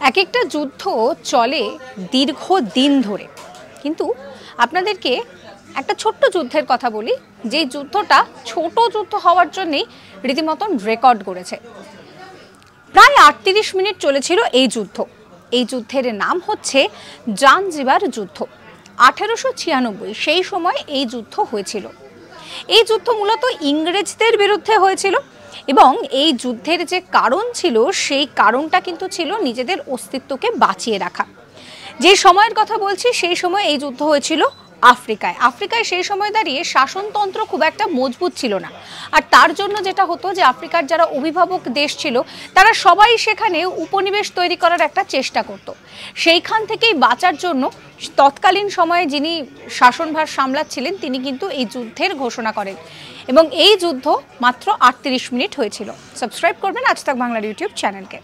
এক একটা যুদ্ধ চলে দীর্ঘদিন ধরে, কিন্তু আপনাদেরকে একটা ছোট্ট যুদ্ধের কথা বলি, যে যুদ্ধটা ছোট যুদ্ধ হওয়ার জন্যই রীতিমতন রেকর্ড করেছে। প্রায় ৩৮ মিনিট চলেছিল এই যুদ্ধ। এই যুদ্ধের নাম হচ্ছে জাঞ্জিবার যুদ্ধ। ১৮৯৬ সেই সময় এই যুদ্ধ হয়েছিল। এই যুদ্ধ মূলত ইংরেজদের বিরুদ্ধে হয়েছিল এবং এই যুদ্ধের যে কারণ ছিল সেই কারণটা কিন্তু ছিল নিজেদের অস্তিত্বকে বাঁচিয়ে রাখা। যে সময়ের কথা বলছি সেই সময় এই যুদ্ধ হয়েছিল আফ্রিকায় সেই সময় দাঁড়িয়ে শাসনতন্ত্র খুব একটা মজবুত ছিল না। আর তার জন্য যেটা হতো যে আফ্রিকার যারা অভিভাবক দেশ ছিল তারা সবাই সেখানে উপনিবেশ তৈরি করার একটা চেষ্টা করত। সেইখান থেকেই বাঁচার জন্য তৎকালীন সময়ে যিনি শাসনভার সামলাচ্ছিলেন তিনি কিন্তু এই যুদ্ধের ঘোষণা করেন এবং এই যুদ্ধ মাত্র ৩৮ মিনিট হয়েছিল। সাবস্ক্রাইব করবেন আজ তাক বাংলার ইউটিউব চ্যানেলকে।